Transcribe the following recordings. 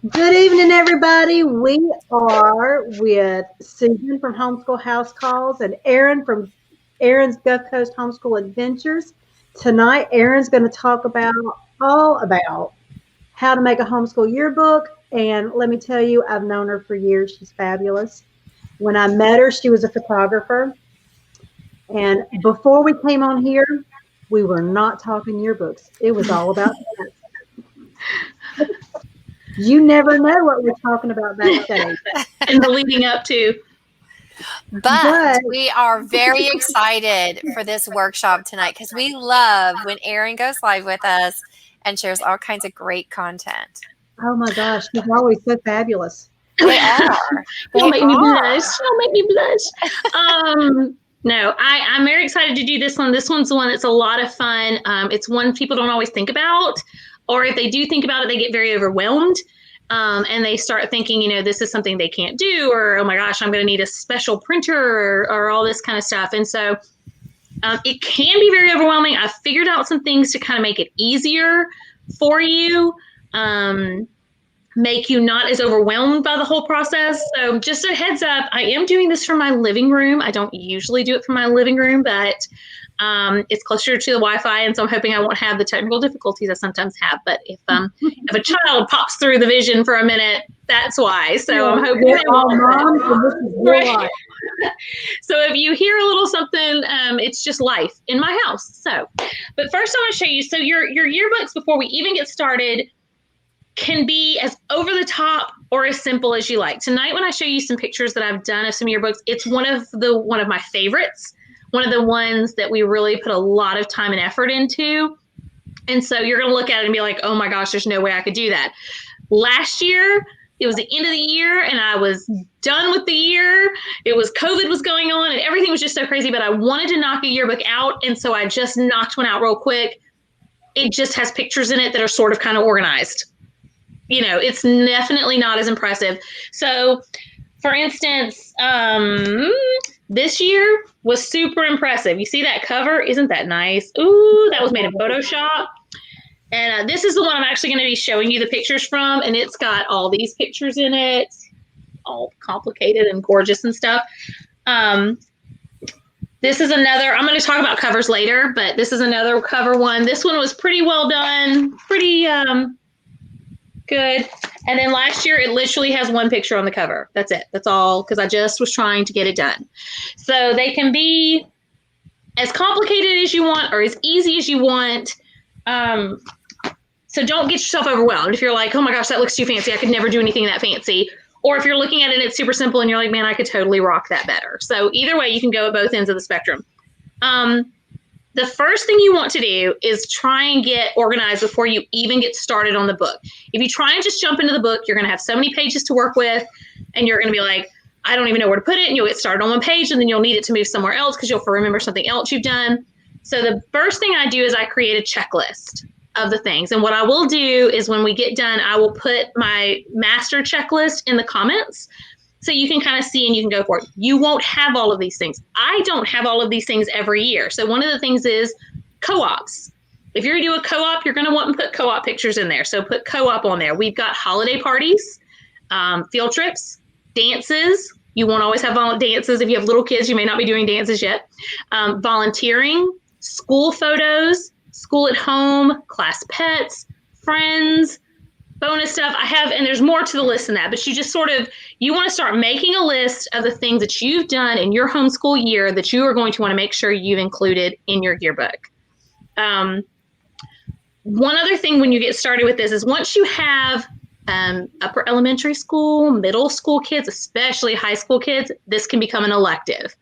Good evening, everybody. We are with Susan from Homeschool House Calls and Erin from Erin's Gulf Coast Homeschool Adventures. Tonight, Erin's going to talk all about how to make a homeschool yearbook. And let me tell you, I've known her for years. She's fabulous. When I met her, she was a photographer. And before we came on here, we were not talking yearbooks. It was all about that. You never know what we're talking about backstage. And the leading up to. But we are very excited for this workshop tonight because we love when Erin goes live with us and shares all kinds of great content. Oh my gosh, she's always so fabulous. They are. Don't make me blush. Don't make me blush. No, I'm very excited to do this one. This one's the one that's a lot of fun. It's one people don't always think about, or if they do think about it, they get very overwhelmed. And they start thinking, this is something they can't do, or, oh my gosh, I'm going to need a special printer or all this kind of stuff. And so it can be very overwhelming. I've figured out some things to kind of make it easier for you, make you not as overwhelmed by the whole process. So just a heads up, I am doing this from my living room. I don't usually do it from my living room, but it's closer to the Wi-Fi, and so I'm hoping I won't have the technical difficulties I sometimes have. But if a child pops through the vision for a minute, that's why. So I'm hoping they won't. Right. So if you hear a little something, it's just life in my house. So, but first I want to show you. So your yearbooks, before we even get started, can be as over the top or as simple as you like. Tonight, when I show you some pictures that I've done of some yearbooks, it's one of my favorites. One of the ones that we really put a lot of time and effort into. And so you're going to look at it and be like, oh my gosh, there's no way I could do that. Last year, it was the end of the year and I was done with the year. COVID was going on and everything was just so crazy, but I wanted to knock a yearbook out. And so I just knocked one out real quick. It just has pictures in it that are sort of kind of organized. It's definitely not as impressive. So for instance, this year was super impressive. You see that cover? Isn't that nice? Ooh, that was made in Photoshop. And this is the one I'm actually going to be showing you the pictures from. And it's got all these pictures in it, all complicated and gorgeous and stuff. This is another, I'm going to talk about covers later, but this is another cover one. This one was pretty well done, pretty good. And then last year, it literally has one picture on the cover. That's it. That's all, because I just was trying to get it done. So they can be as complicated as you want or as easy as you want. So don't get yourself overwhelmed. If you're like, oh my gosh, that looks too fancy, I could never do anything that fancy. Or if you're looking at it and it's super simple and you're like, man, I could totally rock that better. So either way, you can go at both ends of the spectrum. The first thing you want to do is try and get organized before you even get started on the book. If you try and just jump into the book, you're going to have so many pages to work with, and you're going to be like, I don't even know where to put it, and you'll get started on one page, and then you'll need it to move somewhere else because you'll remember something else you've done. So the first thing I do is I create a checklist of the things, and what I will do is when we get done, I will put my master checklist in the comments, so you can kind of see and you can go for it. You won't have all of these things. I don't have all of these things every year. So one of the things is co-ops. If you're going to do a co-op, you're going to want to put co-op pictures in there. So put co-op on there. We've got holiday parties, field trips, dances. You won't always have dances. If you have little kids, you may not be doing dances yet. Volunteering, school photos, school at home, class pets, friends, bonus stuff. And there's more to the list than that, but you want to start making a list of the things that you've done in your homeschool year that you are going to want to make sure you've included in your yearbook. One other thing when you get started with this is once you have upper elementary school, middle school kids, especially high school kids, this can become an elective.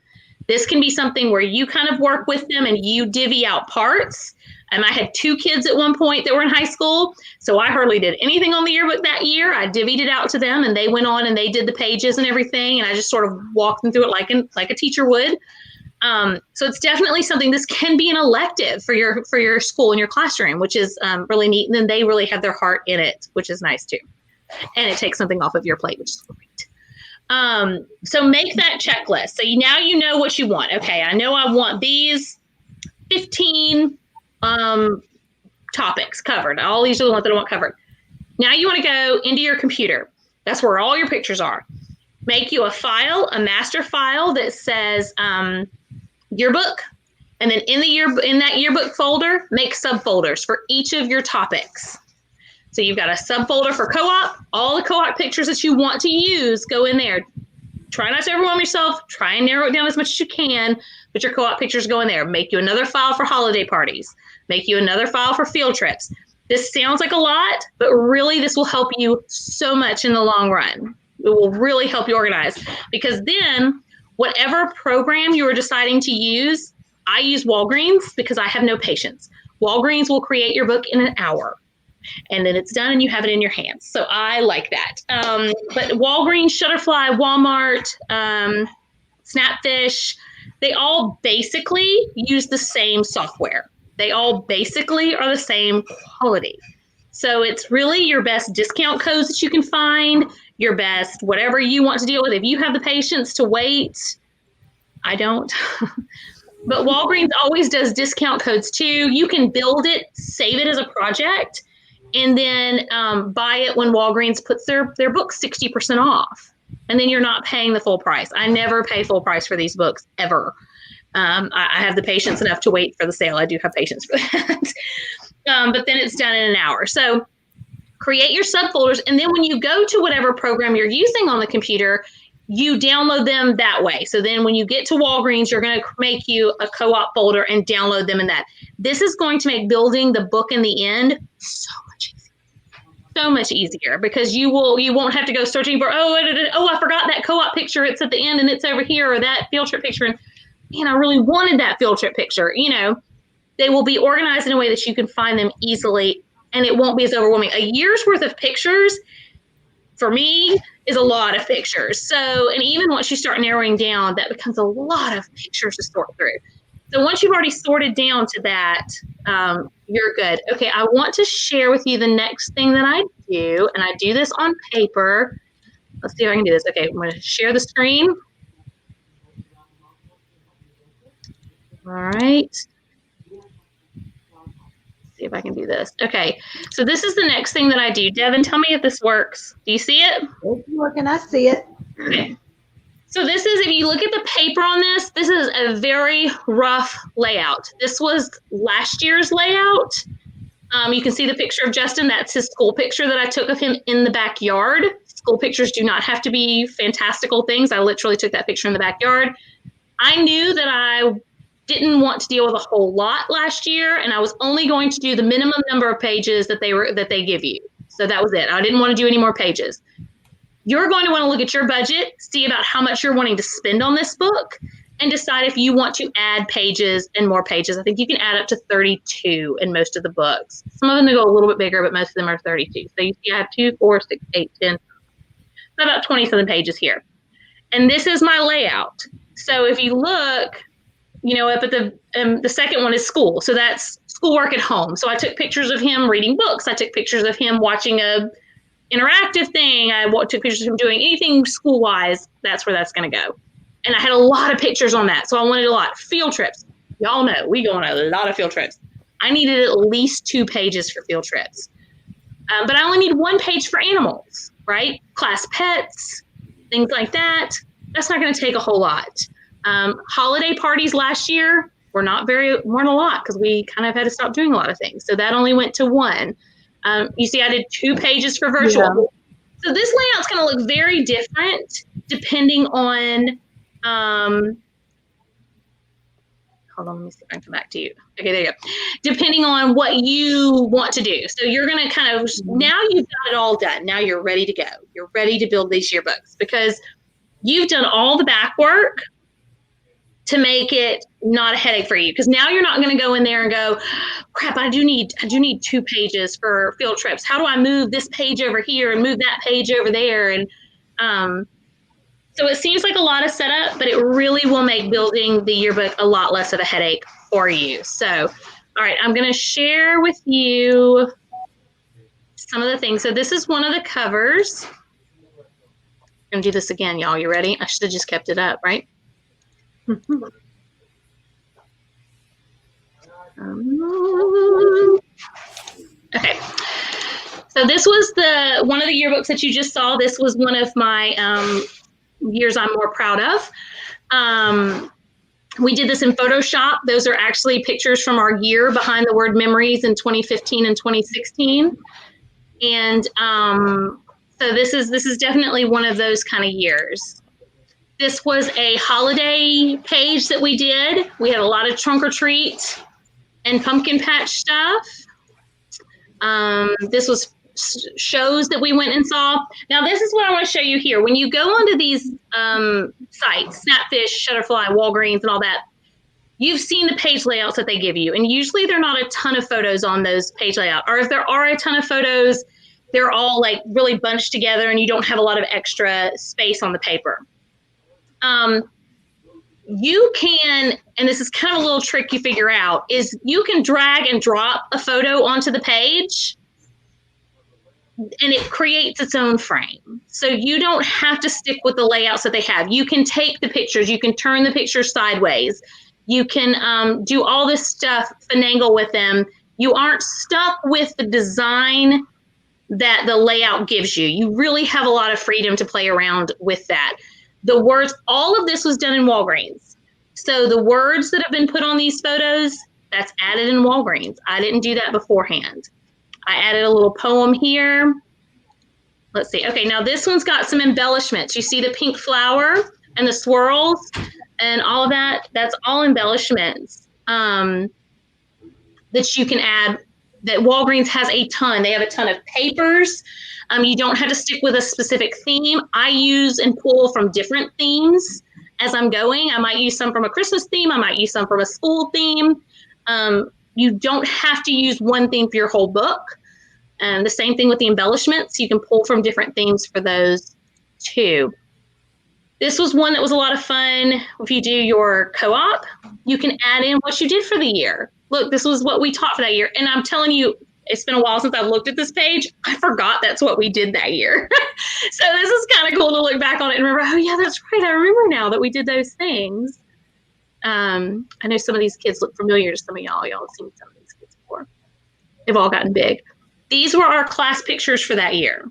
This can be something where you kind of work with them and you divvy out parts. I had 2 kids at one point that were in high school, so I hardly did anything on the yearbook that year. I divvied it out to them, and they went on and they did the pages and everything, and I just sort of walked them through it like a teacher would. So it's definitely something. This can be an elective for your school and your classroom, which is really neat. And then they really have their heart in it, which is nice too. And it takes something off of your plate, which is great. So make that checklist. So now you know what you want. Okay, I know I want these 15 topics covered. All these are the ones that I want covered. Now you want to go into your computer. That's where all your pictures are. Make you a file, a master file that says yearbook. And then in that yearbook folder, make subfolders for each of your topics. So you've got a subfolder for co-op. All the co-op pictures that you want to use go in there. Try not to overwhelm yourself. Try and narrow it down as much as you can, but your co-op pictures go in there. Make you another file for holiday parties. Make you another file for field trips. This sounds like a lot, but really this will help you so much in the long run. It will really help you organize, because then whatever program you are deciding to use, I use Walgreens because I have no patience. Walgreens will create your book in an hour, and then it's done and you have it in your hands. So I like that. But Walgreens, Shutterfly, Walmart, Snapfish, they all basically use the same software. They all basically are the same quality. So it's really your best discount codes that you can find, your best whatever you want to deal with. If you have the patience to wait, I don't. But Walgreens always does discount codes too. You can build it, save it as a project, and then buy it when Walgreens puts their books 60% off. And then you're not paying the full price. I never pay full price for these books, ever. I have the patience enough to wait for the sale. I do have patience for that. But then it's done in an hour. So create your subfolders. And then when you go to whatever program you're using on the computer, you download them that way. So then when you get to Walgreens, you're going to make you a co-op folder and download them in that. This is going to make building the book in the end so much easier. So much easier, because you won't have to go searching for, I forgot that co-op picture. It's at the end and it's over here, or that field trip picture. And man, I really wanted that field trip picture. You know, they will be organized in a way that you can find them easily, and it won't be as overwhelming. A year's worth of pictures for me is a lot of pictures. So, and even once you start narrowing down, that becomes a lot of pictures to sort through. So once you've already sorted down to that, you're good. Okay, I want to share with you the next thing that I do, and I do this on paper. Let's see if I can do this. Okay, I'm going to share the screen. All right. See if I can do this. Okay, so this is the next thing that I do. Devin, tell me if this works. Do you see it? It's working. I see it. Okay. So this is, if you look at the paper on this, this is a very rough layout. This was last year's layout. You can see the picture of Justin. That's his school picture that I took of him in the backyard. School pictures do not have to be fantastical things. I literally took that picture in the backyard. I knew that I didn't want to deal with a whole lot last year, and I was only going to do the minimum number of pages that they give you. So that was it. I didn't want to do any more pages. You're going to want to look at your budget, see about how much you're wanting to spend on this book, and decide if you want to add pages and more pages. I think you can add up to 32 in most of the books. Some of them go a little bit bigger, but most of them are 32. So you see I have 2, 4, 6, 8, 10, about 27 pages here. And this is my layout. So if you look, you know, up at the second one is school. So that's schoolwork at home. So I took pictures of him reading books. I took pictures of him watching a interactive thing. I took pictures of him doing anything school-wise. That's where that's going to go. And I had a lot of pictures on that. So I wanted a lot. Field trips. Y'all know we go on a lot of field trips. I needed at least 2 pages for field trips. But I only need 1 page for animals, right? Class pets, things like that. That's not going to take a whole lot. Holiday parties last year weren't a lot because we kind of had to stop doing a lot of things. So that only went to 1. You see, I did 2 pages for virtual. Yeah. So this layout's going to look very different depending on, hold on, let me see if I can come back to you. Okay, there you go. Depending on what you want to do. So you're going to kind of, now you've got it all done. Now you're ready to go. You're ready to build these yearbooks because you've done all the back work to make it not a headache for you. Because now you're not going to go in there and go, crap, I do need 2 pages for field trips. How do I move this page over here and move that page over there? And so it seems like a lot of setup, but it really will make building the yearbook a lot less of a headache for you. So, all right, I'm going to share with you some of the things. So this is one of the covers. I'm going to do this again, y'all. You ready? I should have just kept it up, right? Okay, So this was one of the yearbooks that you just saw. This was one of my years I'm more proud of. We did this in Photoshop. Those are actually pictures from our year behind the word memories in 2015 and 2016. And so this is definitely one of those kind of years. This was a holiday page that we did. We had a lot of trunk or treat and pumpkin patch stuff. This was shows that we went and saw. Now, this is what I want to show you here. When you go onto these sites, Snapfish, Shutterfly, Walgreens, and all that, you've seen the page layouts that they give you. And usually there are not a ton of photos on those page layouts. Or if there are a ton of photos, they're all like really bunched together and you don't have a lot of extra space on the paper. You can, and this is kind of a little trick you figure out, is you can drag and drop a photo onto the page and it creates its own frame. So you don't have to stick with the layouts that they have. You can take the pictures, you can turn the pictures sideways. You can do all this stuff, finagle with them. You aren't stuck with the design that the layout gives you. You really have a lot of freedom to play around with that. The words, all of this was done in Walgreens. So the words that have been put on these photos, that's added in Walgreens. I didn't do that beforehand. I added a little poem here. Let's see. Okay, now this one's got some embellishments. You see the pink flower and the swirls and all of that. That's all embellishments that you can add, that Walgreens has a ton. They have a ton of papers. You don't have to stick with a specific theme. I use and pull from different themes as I'm going. I might use some from a Christmas theme. I might use some from a school theme. You don't have to use one theme for your whole book. The same thing with the embellishments. You can pull from different themes for those too. This was one that was a lot of fun. If you do your co-op, you can add in what you did for the year. Look, this was what we taught for that year. And I'm telling you, it's been a while since I've looked at this page. I forgot that's what we did that year. So this is kind of cool to look back on it and remember, oh yeah, that's right. I remember now that we did those things. I know some of these kids look familiar to some of y'all. Y'all have seen some of these kids before. They've all gotten big. These were our class pictures for that year.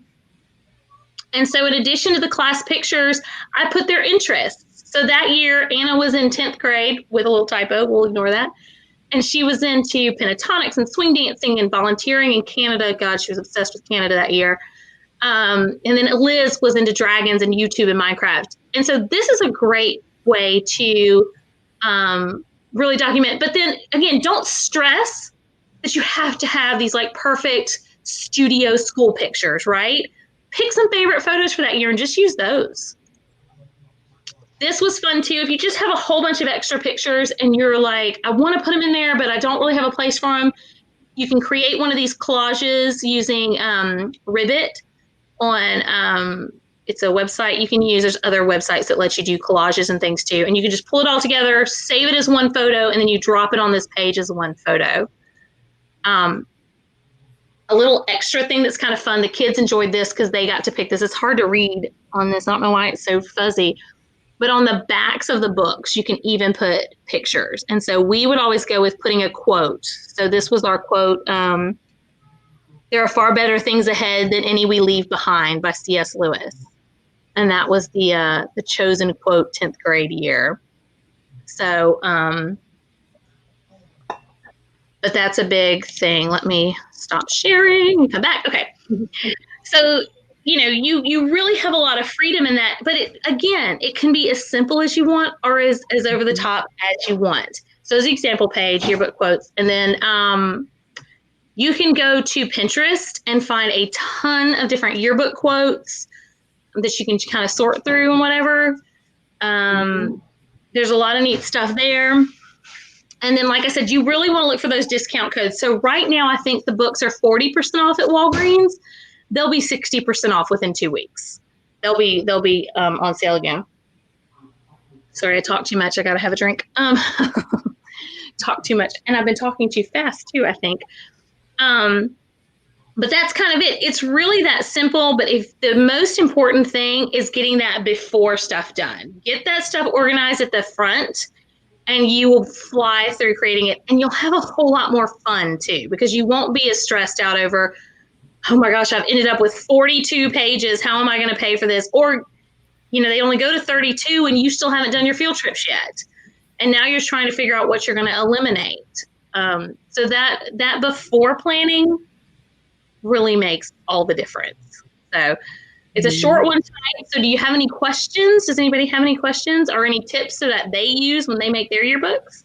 And so in addition to the class pictures, I put their interests. So that year, Anna was in 10th grade with a little typo. We'll ignore that. And she was into pentatonics and swing dancing and volunteering in Canada. God, she was obsessed with Canada that year. And then Liz was into dragons and YouTube and Minecraft. And so this is a great way to really document. But then again, don't stress that you have to have these like perfect studio school pictures, right? Pick some favorite photos for that year and just use those. This was fun too. If you just have a whole bunch of extra pictures and you're like, I want to put them in there, but I don't really have a place for them, you can create one of these collages using Ribbit on, it's a website you can use. There's other websites that let you do collages and things too. And you can just pull it all together, save it as one photo, and then you drop it on this page as one photo. A little extra thing that's kind of fun. The kids enjoyed this because they got to pick this. It's hard to read on this. I don't know why it's so fuzzy. But on the backs of the books, you can even put pictures. And so we would always go with putting a quote. So this was our quote. There are far better things ahead than any we leave behind by C.S. Lewis. And that was the chosen quote 10th grade year. So, but that's a big thing. Let me stop sharing and come back. Okay. So, you know, you really have a lot of freedom in that. But again, it can be as simple as you want or as over the top as you want. So as the example page, yearbook quotes. And then you can go to Pinterest and find a ton of different yearbook quotes that you can kind of sort through and whatever. There's a lot of neat stuff there. And then, like I said, you really want to look for those discount codes. So right now, I think the books are 40% off at Walgreens. They'll be 60% off within 2 weeks. They'll be on sale again. Sorry, I talked too much. I got to have a drink. Talk too much. And I've been talking too fast, too, I think. But that's kind of it. It's really that simple. But if the most important thing is getting that before stuff done. Get that stuff organized at the front. And you will fly through creating it. And you'll have a whole lot more fun, too, because you won't be as stressed out over, oh my gosh, I've ended up with 42 pages. How am I going to pay for this? Or, they only go to 32 and you still haven't done your field trips yet. And now you're trying to figure out what you're going to eliminate. So that before planning really makes all the difference. So it's a short one tonight. So do you have any questions? Does anybody have any questions or any tips so that they use when they make their yearbooks?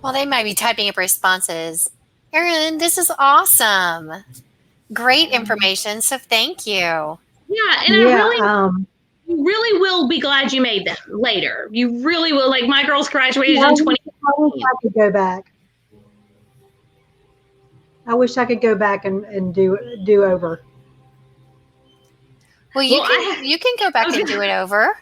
Well, they might be typing up responses. Erin, this is awesome. Great information. So thank you. Yeah, and you really will be glad you made them later. You really will. Like my girls graduated in 20. I wish I could go back. I wish I could go back and do over. Well, you can go back and do it over.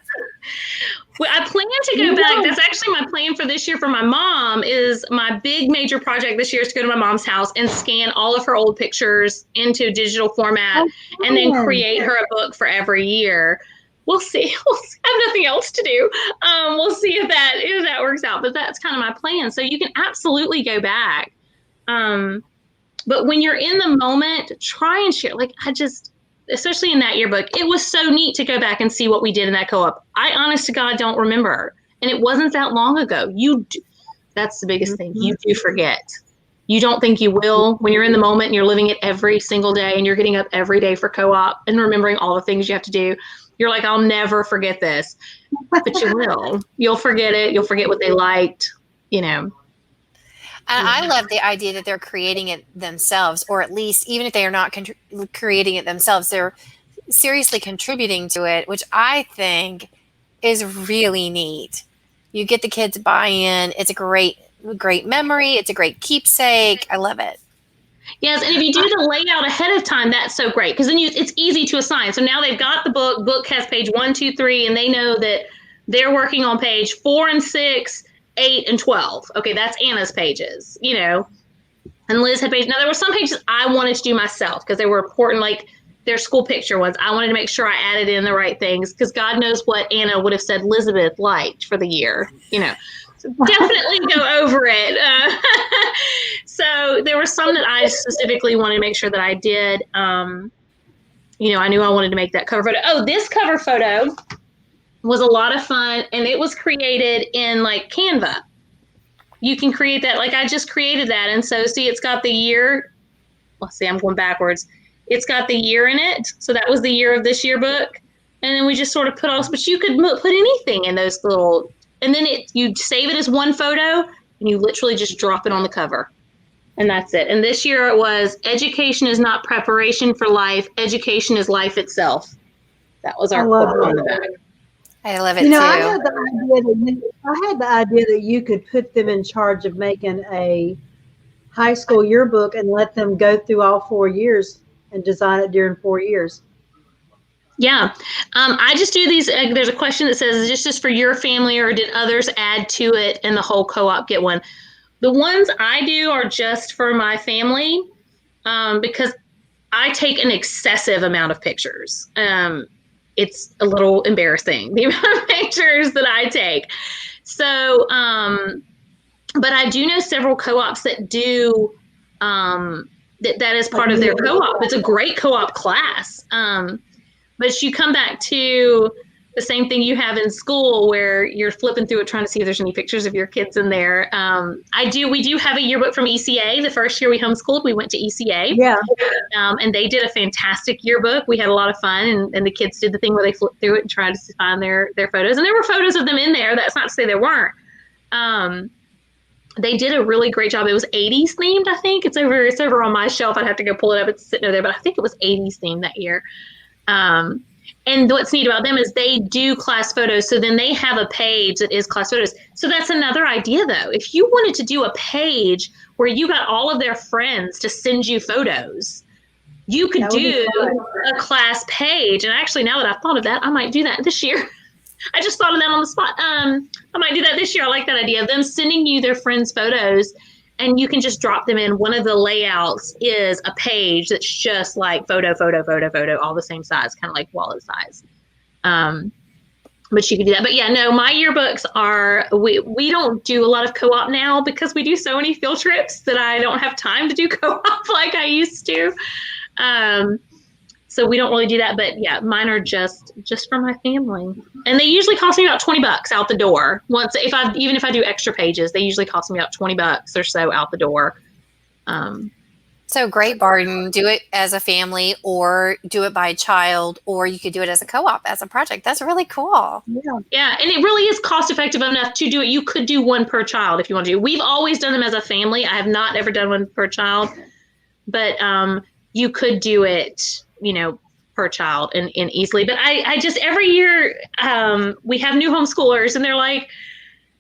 Well, I plan to go back. That's actually my plan for this year for my mom. Is my big major project this year is to go to my mom's house and scan all of her old pictures into digital format and then create her a book for every year. We'll see. I have nothing else to do. We'll see if that works out. But that's kind of my plan. So you can absolutely go back. But when you're in the moment, try and share. Like especially in that yearbook, it was so neat to go back and see what we did in that co-op. I honest to God don't remember. And it wasn't that long ago. That's the biggest thing. You do forget. You don't think you will when you're in the moment and you're living it every single day and you're getting up every day for co-op and remembering all the things you have to do. You're like, I'll never forget this. But you will. You'll forget it. You'll forget what they liked, And I love the idea that they're creating it themselves, or at least even if they are not creating it themselves, they're seriously contributing to it, which I think is really neat. You get the kids buy-in. It's a great memory. It's a great keepsake. I love it. Yes, and if you do the layout ahead of time, that's so great because then it's easy to assign. So now they've got the book. Book has page 1, 2, 3, and they know that they're working on page 4 and 6, 8 and 12. Okay, that's Anna's pages, And Liz had pages. Now there were some pages I wanted to do myself because they were important, like their school picture ones. I wanted to make sure I added in the right things because God knows what Anna would have said Elizabeth liked for the year, So definitely go over it. So there were some that I specifically wanted to make sure that I did. I knew I wanted to make that cover photo. Oh, this cover photo was a lot of fun, and it was created in like Canva. You can create that. Like I just created that. And so see, it's got the year. Let's see, I'm going backwards. It's got the year in it. So that was the year of this yearbook. And then we just sort of but you could put anything in those little, and then you save it as one photo and you literally just drop it on the cover. And that's it. And this year it was education is not preparation for life. Education is life itself. That was our quote on the back. I love it too. I had the idea that you could put them in charge of making a high school yearbook and let them go through all 4 years and design it during 4 years. Yeah. I just do these. There's a question that says, is this just for your family or did others add to it and the whole co-op get one? The ones I do are just for my family because I take an excessive amount of pictures. It's a little embarrassing, the amount of pictures that I take. So, but I do know several co-ops that do, that is part of their co-op. It's a great co-op class. But you come back to the same thing you have in school where you're flipping through it, trying to see if there's any pictures of your kids in there. We do have a yearbook from ECA. The first year we homeschooled, we went to ECA. Yeah. And they did a fantastic yearbook. We had a lot of fun, and the kids did the thing where they flipped through it and tried to find their photos. And there were photos of them in there. That's not to say there weren't. They did a really great job. It was 80s themed, I think. It's over on my shelf. I'd have to go pull it up. It's sitting over there, but I think it was 80s themed that year. And what's neat about them is they do class photos. So then they have a page that is class photos. So that's another idea, though. If you wanted to do a page where you got all of their friends to send you photos, you could do a class page. And actually, now that I've thought of that, I might do that this year. I just thought of that on the spot. I might do that this year. I like that idea of them sending you their friends' photos. And you can just drop them in. One of the layouts is a page that's just like photo, all the same size, kind of like wallet size. but you can do that. But yeah, no, my yearbooks are, we don't do a lot of co-op now because we do so many field trips that I don't have time to do co-op like I used to. So we don't really do that, but yeah, mine are just for my family. And they usually cost me about $20 out the door. Even if I do extra pages, they usually cost me about $20 or so out the door. So great, Barton. Do it as a family or do it by child, or you could do it as a co-op, as a project. That's really cool. Yeah. And it really is cost effective enough to do it. You could do one per child if you want to. We've always done them as a family. I have not ever done one per child, but you could do it, per child and easily. But I just, every year we have new homeschoolers and they're like,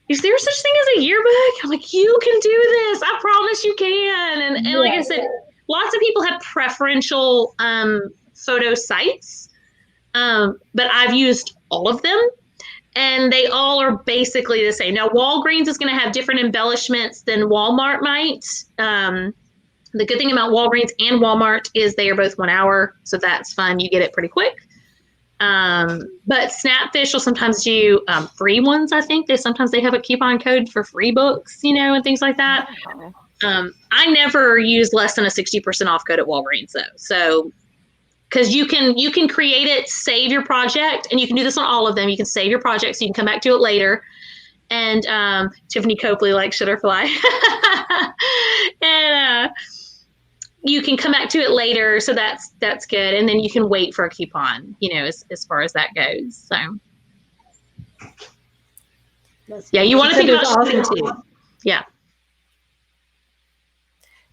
is there such thing as a yearbook? I'm like, you can do this. I promise you can. And like I said, lots of people have preferential photo sites, but I've used all of them. And they all are basically the same. Now, Walgreens is going to have different embellishments than Walmart might. The good thing about Walgreens and Walmart is they are both 1 hour. So that's fun. You get it pretty quick. But Snapfish will sometimes do free ones, I think. Sometimes they have a coupon code for free books, and things like that. I never use less than a 60% off code at Walgreens, though. So, because you can create it, save your project, and you can do this on all of them. You can save your project so you can come back to it later. And Tiffany Copley likes Shutterfly. And you can come back to it later, so that's good. And then you can wait for a coupon, as far as that goes. So, yeah, you want to think about shipping too. Yeah.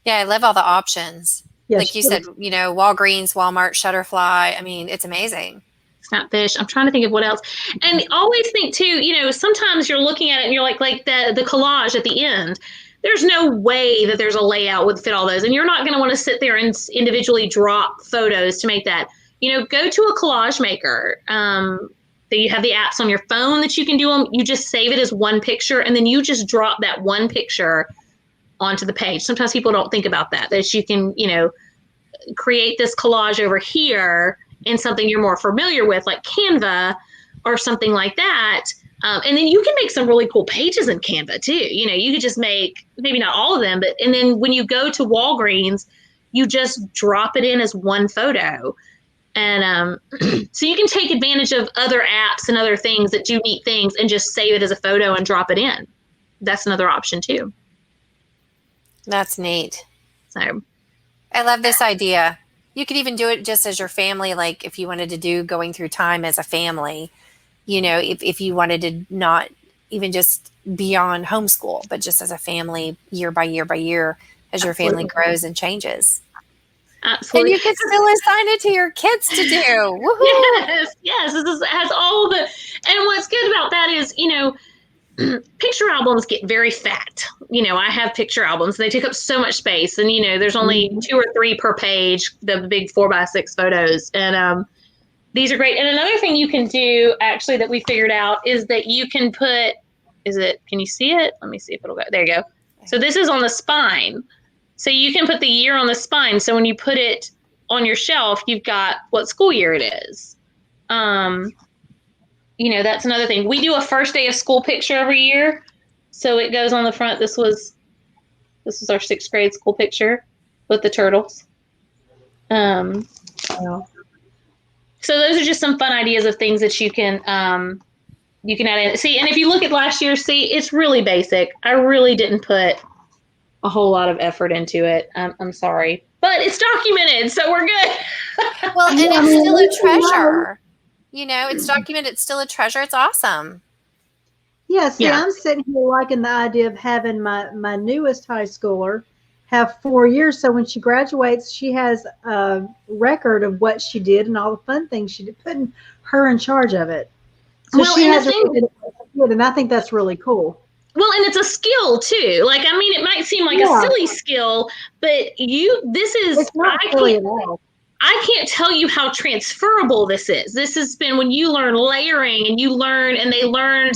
Yeah, I love all the options. Yes, like you said, Walgreens, Walmart, Shutterfly. I mean, it's amazing. Snapfish. I'm trying to think of what else. And always think too, sometimes you're looking at it and you're like the collage at the end. There's no way that there's a layout would fit all those. And you're not going to want to sit there and individually drop photos to make that. Go to a collage maker. You have the apps on your phone that you can do them. You just save it as one picture, and then you just drop that one picture onto the page. Sometimes people don't think about that you can, create this collage over here in something you're more familiar with, like Canva or something like that. And then you can make some really cool pages in Canva too. You could just make, maybe not all of them, and then when you go to Walgreens, you just drop it in as one photo. And so you can take advantage of other apps and other things that do neat things and just save it as a photo and drop it in. That's another option too. That's neat. So I love this idea. You could even do it just as your family, like if you wanted to do going through time as a family. If you wanted to not even just beyond homeschool, but just as a family, year by year by year, as your family grows and changes. Absolutely. And you can still assign it to your kids to do. Woohoo! Yes. This has all the, and what's good about that is, picture albums get very fat. I have picture albums. They take up so much space, and, there's only 2 or 3 per page, the big 4x6 photos. And, these are great. And another thing you can do actually that we figured out is that you can put, can you see it? Let me see if it'll go. There you go. So this is on the spine. So you can put the year on the spine. So when you put it on your shelf, you've got what school year it is. That's another thing. We do a first day of school picture every year. So it goes on the front. This was our 6th grade school picture with the turtles. So those are just some fun ideas of things that you can add in. See, and if you look at last year, it's really basic. I really didn't put a whole lot of effort into it. I'm sorry, but it's documented, so we're good. Well, and it's still a treasure. It's documented. It's still a treasure. It's awesome. Yeah, I'm sitting here liking the idea of having my newest high schooler have 4 years. So when she graduates, she has a record of what she did and all the fun things she did, putting her in charge of it. So she has and I think that's really cool. Well, and it's a skill too. Like, I mean, it might seem like a silly skill, but it's not silly at all. I can't tell you how transferable this is. This has been when you learn layering and they learn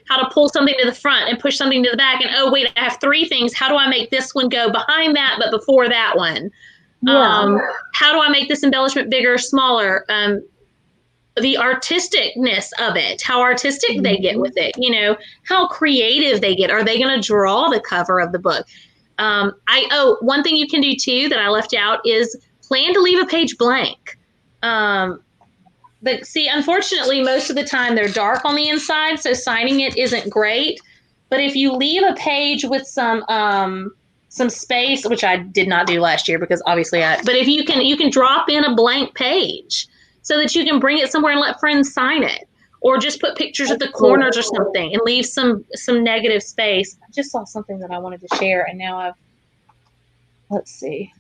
how to pull something to the front and push something to the back. And, oh, wait, I have 3 things. How do I make this one go behind that, but before that one? Yeah. How do I make this embellishment bigger or smaller? the artisticness of it, how artistic they get with it, you know, how creative they get. Are they going to draw the cover of the book? One thing you can do too that I left out is plan to leave a page blank. But see, unfortunately, most of the time they're dark on the inside, so signing it isn't great. But if you leave a page with some space, which I did not do last year because obviously but if you can drop in a blank page so that you can bring it somewhere and let friends sign it, or just put pictures at the corners or something and leave some negative space. I just saw something that I wanted to share, and now let's see.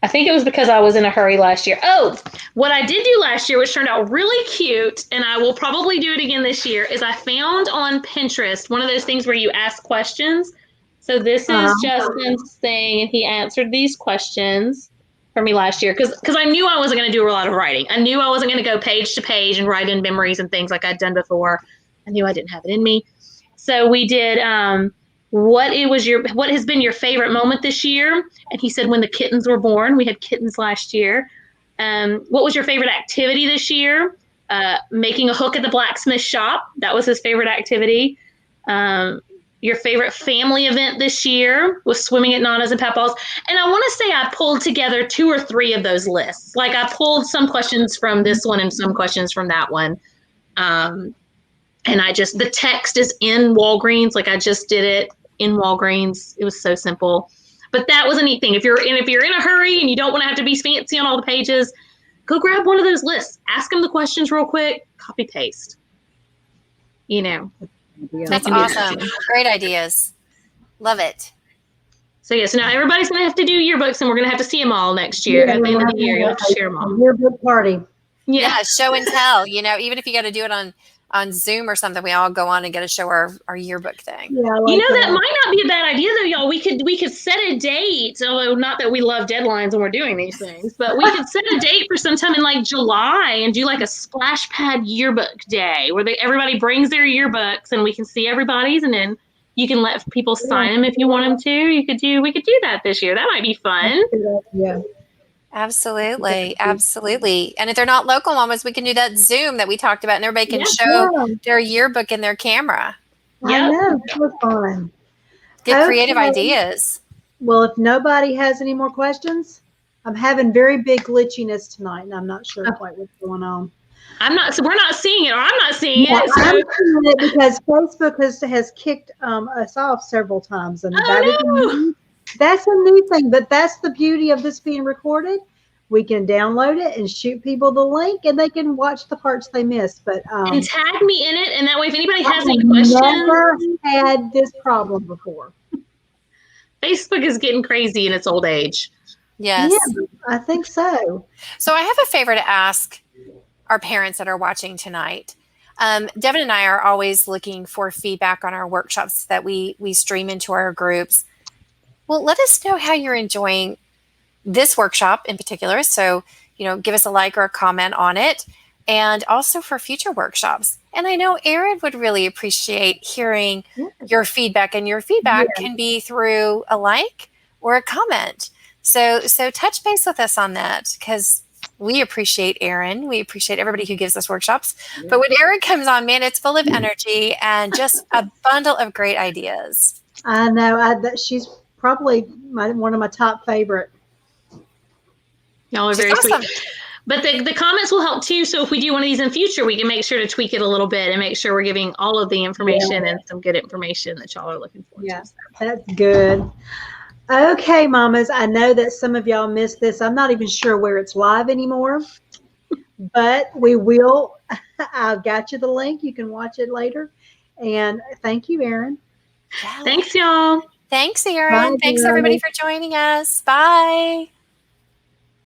I think it was because I was in a hurry last year. Oh, what I did do last year, which turned out really cute, and I will probably do it again this year, is I found on Pinterest one of those things where you ask questions. So this is Justin's thing, and he answered these questions for me last year because I knew I wasn't going to do a lot of writing. I knew I wasn't going to go page to page and write in memories and things like I'd done before. I knew I didn't have it in me. So we did what has been your favorite moment this year? And he said when the kittens were born. We had kittens last year. What was your favorite activity this year? Making a hook at the blacksmith shop. That was his favorite activity. Your favorite family event this year was swimming at Nana's and Papa's. And I want to say I pulled together 2 or 3 of those lists. Like I pulled some questions from this one and some questions from that one. And the text is in Walgreens. Like I just did it in Walgreens. It was so simple. But that was a neat thing. If you're in a hurry and you don't want to have to be fancy on all the pages, go grab one of those lists. Ask them the questions real quick. Copy paste. You know. That's awesome. Great ideas. Love it. So so now everybody's going to have to do yearbooks, and we're going to have to see them all next year. At the end of the year, you'll have to share them all. Yearbook party. Yeah, show and tell. You know, even if you got to do it on Zoom or something, we all go on and get to show our yearbook thing. Yeah, that might not be a bad idea though, y'all. We could set a date, although not that we love deadlines when we're doing these things, but we could set a date for sometime in like July and do like a splash pad yearbook day where everybody brings their yearbooks and we can see everybody's, and then you can let people sign them if you want them to. We could do that this year. That might be fun. Yeah. Absolutely. Absolutely. And if they're not local mamas, we can do that Zoom that we talked about, and everybody can show their yearbook in their camera. I know. That was fun. Get creative ideas. Well, if nobody has any more questions, I'm having very big glitchiness tonight, and I'm not sure quite what's going on. So we're not seeing it, or I'm not seeing it. So. I'm seeing it because Facebook has kicked us off several times, and that's a new thing, but that's the beauty of this being recorded. We can download it and shoot people the link, and they can watch the parts they missed. But and tag me in it, and that way, if anybody has any questions, never had this problem before. Facebook is getting crazy in its old age. Yes, yeah, I think so. So I have a favor to ask our parents that are watching tonight. Devin and I are always looking for feedback on our workshops that we stream into our groups. Well, let us know how you're enjoying this workshop in particular. So, give us a like or a comment on it, and also for future workshops. And I know Erin would really appreciate hearing your feedback, and your feedback can be through a like or a comment. So touch base with us on that, because we appreciate Erin. We appreciate everybody who gives us workshops. Yeah. But when Erin comes on, man, it's full of energy and just a bundle of great ideas. I know. She's probably one of my top favorite. Y'all are very sweet. But the comments will help too. So if we do one of these in future, we can make sure to tweak it a little bit and make sure we're giving all of the information and some good information that y'all are looking for. Yeah, that's good. Okay, mamas, I know that some of y'all missed this. I'm not even sure where it's live anymore, but we will. I've got you the link. You can watch it later. And thank you, Erin. Thanks, y'all. Thanks, Erin. Thanks, everybody, for joining us. Bye.